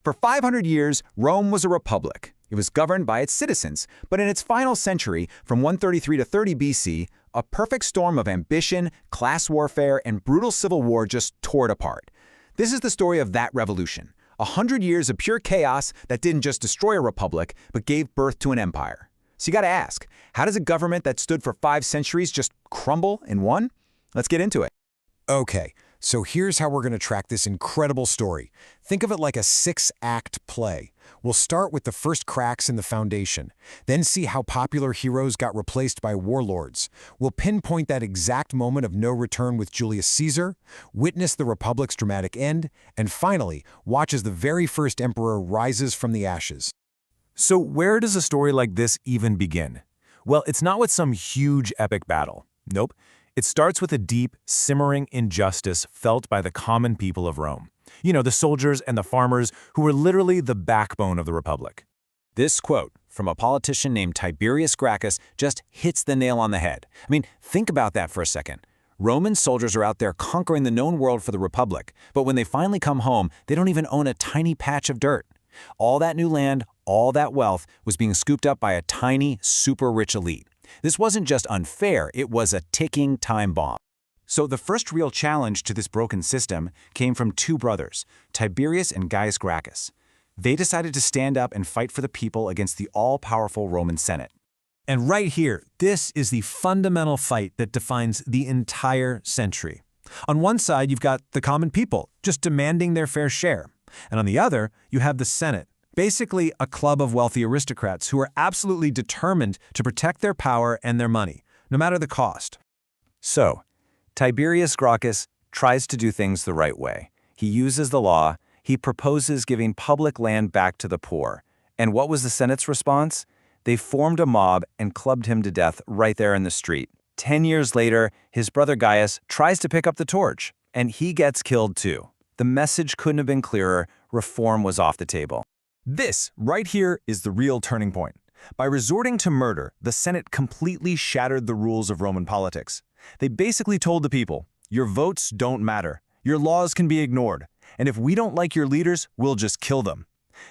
For 500 years, Rome was a republic. It was governed by its citizens, but in its final century, from 133 to 30 BC, a perfect storm of ambition, class warfare, and brutal civil war just tore it apart. This is the story of that revolution, 100 years of pure chaos that didn't just destroy a republic, but gave birth to an empire. So you gotta ask, how does a government that stood for 5 centuries just crumble in one? Let's get into it. Okay, so here's how we're going to track this incredible story. Think of it like a 6-act play. We'll start with the first cracks in the foundation, then see how popular heroes got replaced by warlords. We'll pinpoint that exact moment of no return with Julius Caesar, witness the Republic's dramatic end, and finally, watch as the very first emperor rises from the ashes. So where does a story like this even begin? Well, it's not with some huge epic battle. Nope. It starts with a deep, simmering injustice felt by the common people of Rome. You know, the soldiers and the farmers who were literally the backbone of the Republic. This quote from a politician named Tiberius Gracchus just hits the nail on the head. I mean, think about that for a second. Roman soldiers are out there conquering the known world for the Republic, but when they finally come home, they don't even own a tiny patch of dirt. All that new land, all that wealth was being scooped up by a tiny, super-rich elite. This wasn't just unfair, it was a ticking time bomb. So the first real challenge to this broken system came from 2 brothers, Tiberius and Gaius Gracchus. They decided to stand up and fight for the people against the all-powerful Roman Senate. And right here, this is the fundamental fight that defines the entire century. On one side, you've got the common people, just demanding their fair share. And on the other, you have the Senate, basically a club of wealthy aristocrats who are absolutely determined to protect their power and their money, no matter the cost. So, Tiberius Gracchus tries to do things the right way. He uses the law, he proposes giving public land back to the poor. And what was the Senate's response? They formed a mob and clubbed him to death right there in the street. 10 years later, his brother Gaius tries to pick up the torch, and he gets killed too. The message couldn't have been clearer. Reform was off the table. This, right here, is the real turning point. By resorting to murder, the Senate completely shattered the rules of Roman politics. They basically told the people, your votes don't matter, your laws can be ignored, and if we don't like your leaders, we'll just kill them.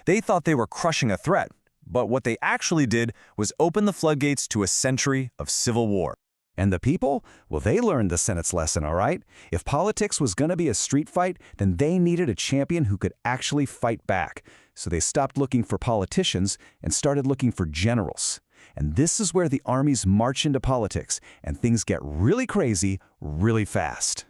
They thought they were crushing a threat, but what they actually did was open the floodgates to a century of civil war. And the people? Well, they learned the Senate's lesson, all right? If politics was going to be a street fight, then they needed a champion who could actually fight back. So they stopped looking for politicians and started looking for generals. And this is where the armies march into politics, and things get really crazy really fast.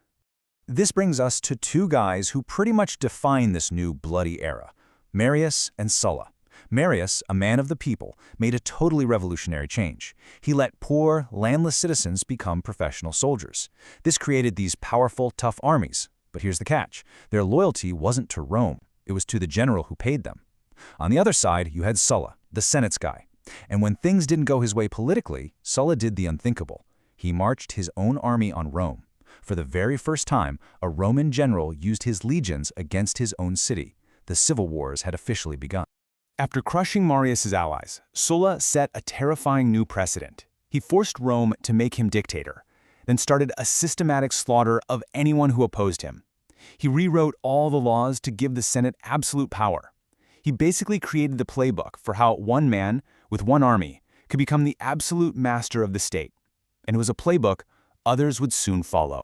This brings us to 2 guys who pretty much define this new bloody era, Marius and Sulla. Marius, a man of the people, made a totally revolutionary change. He let poor, landless citizens become professional soldiers. This created these powerful, tough armies. But here's the catch. Their loyalty wasn't to Rome. It was to the general who paid them. On the other side, you had Sulla, the Senate's guy. And when things didn't go his way politically, Sulla did the unthinkable. He marched his own army on Rome. For the very first time, a Roman general used his legions against his own city. The civil wars had officially begun. After crushing Marius's allies, Sulla set a terrifying new precedent. He forced Rome to make him dictator, then started a systematic slaughter of anyone who opposed him. He rewrote all the laws to give the Senate absolute power. He basically created the playbook for how one man, with one army, could become the absolute master of the state. And it was a playbook others would soon follow.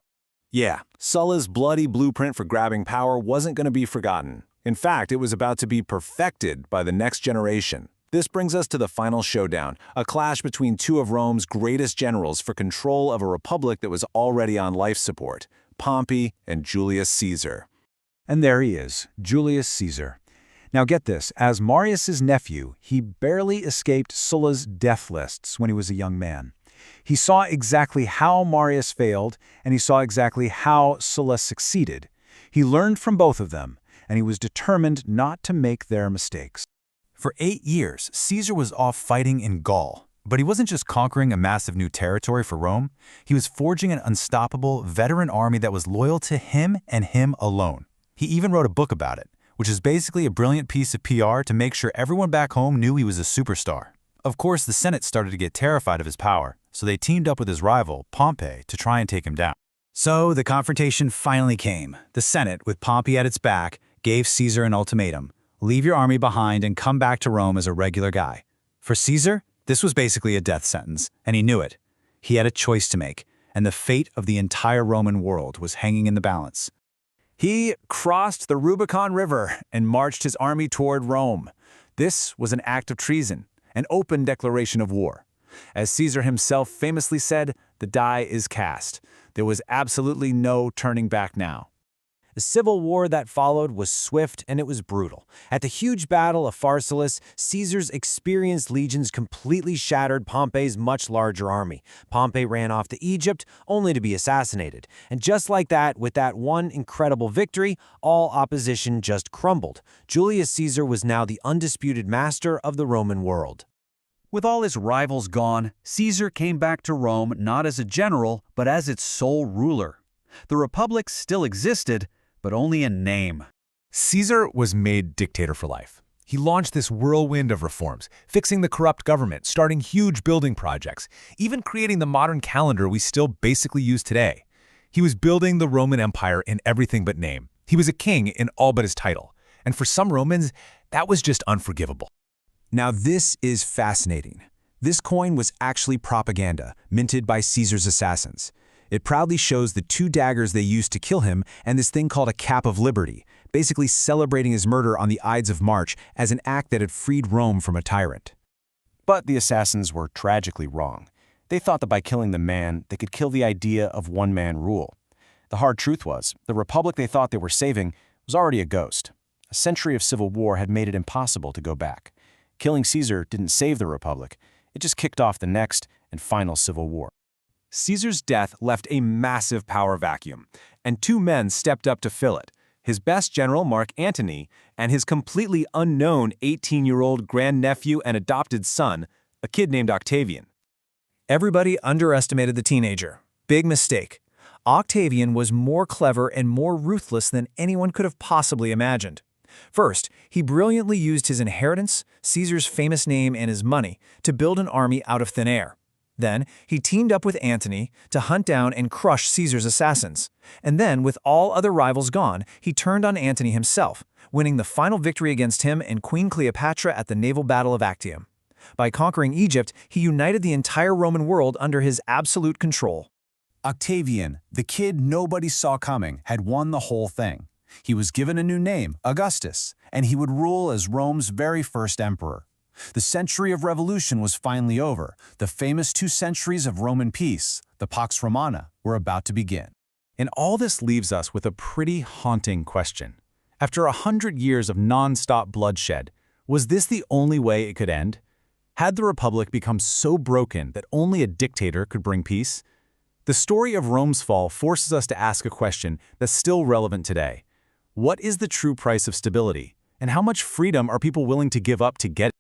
Yeah, Sulla's bloody blueprint for grabbing power wasn't going to be forgotten. In fact, it was about to be perfected by the next generation. This brings us to the final showdown, a clash between 2 of Rome's greatest generals for control of a republic that was already on life support, Pompey and Julius Caesar. And there he is, Julius Caesar. Now get this, as Marius's nephew, he barely escaped Sulla's death lists when he was a young man. He saw exactly how Marius failed, and he saw exactly how Sulla succeeded. He learned from both of them, and he was determined not to make their mistakes. For 8 years, Caesar was off fighting in Gaul. But he wasn't just conquering a massive new territory for Rome. He was forging an unstoppable, veteran army that was loyal to him and him alone. He even wrote a book about it, which is basically a brilliant piece of PR to make sure everyone back home knew he was a superstar. Of course, the Senate started to get terrified of his power, so they teamed up with his rival, Pompey, to try and take him down. So the confrontation finally came. The Senate, with Pompey at its back, gave Caesar an ultimatum. leave your army behind and come back to Rome as a regular guy. For Caesar, this was basically a death sentence, and he knew it. He had a choice to make, and the fate of the entire Roman world was hanging in the balance. He crossed the Rubicon River and marched his army toward Rome. This was an act of treason, an open declaration of war. As Caesar himself famously said, the die is cast. There was absolutely no turning back now. The civil war that followed was swift and it was brutal. At the huge battle of Pharsalus, Caesar's experienced legions completely shattered Pompey's much larger army. Pompey ran off to Egypt, only to be assassinated. And just like that, with that one incredible victory, all opposition just crumbled. Julius Caesar was now the undisputed master of the Roman world. With all his rivals gone, Caesar came back to Rome not as a general, but as its sole ruler. The Republic still existed, but only in name. Caesar was made dictator for life. He launched this whirlwind of reforms, fixing the corrupt government, starting huge building projects, even creating the modern calendar we still basically use today. He was building the Roman Empire in everything but name. He was a king in all but his title. And for some Romans, that was just unforgivable. Now this is fascinating. This coin was actually propaganda, minted by Caesar's assassins. It proudly shows the 2 daggers they used to kill him and this thing called a cap of liberty, basically celebrating his murder on the Ides of March as an act that had freed Rome from a tyrant. But the assassins were tragically wrong. They thought that by killing the man, they could kill the idea of one-man rule. The hard truth was, the republic they thought they were saving was already a ghost. A century of civil war had made it impossible to go back. Killing Caesar didn't save the republic. It just kicked off the next and final civil war. Caesar's death left a massive power vacuum, and 2 men stepped up to fill it. His best general, Mark Antony, and his completely unknown 18-year-old grandnephew and adopted son, a kid named Octavian. Everybody underestimated the teenager. Big mistake. Octavian was more clever and more ruthless than anyone could have possibly imagined. First, he brilliantly used his inheritance, Caesar's famous name, and his money to build an army out of thin air. Then, he teamed up with Antony to hunt down and crush Caesar's assassins. And then, with all other rivals gone, he turned on Antony himself, winning the final victory against him and Queen Cleopatra at the naval battle of Actium. By conquering Egypt, he united the entire Roman world under his absolute control. Octavian, the kid nobody saw coming, had won the whole thing. He was given a new name, Augustus, and he would rule as Rome's very first emperor. The century of revolution was finally over. The famous 2 centuries of Roman peace, the Pax Romana, were about to begin. And all this leaves us with a pretty haunting question. After 100 years of non-stop bloodshed, was this the only way it could end? Had the Republic become so broken that only a dictator could bring peace? The story of Rome's fall forces us to ask a question that's still relevant today. What is the true price of stability, and how much freedom are people willing to give up to get it?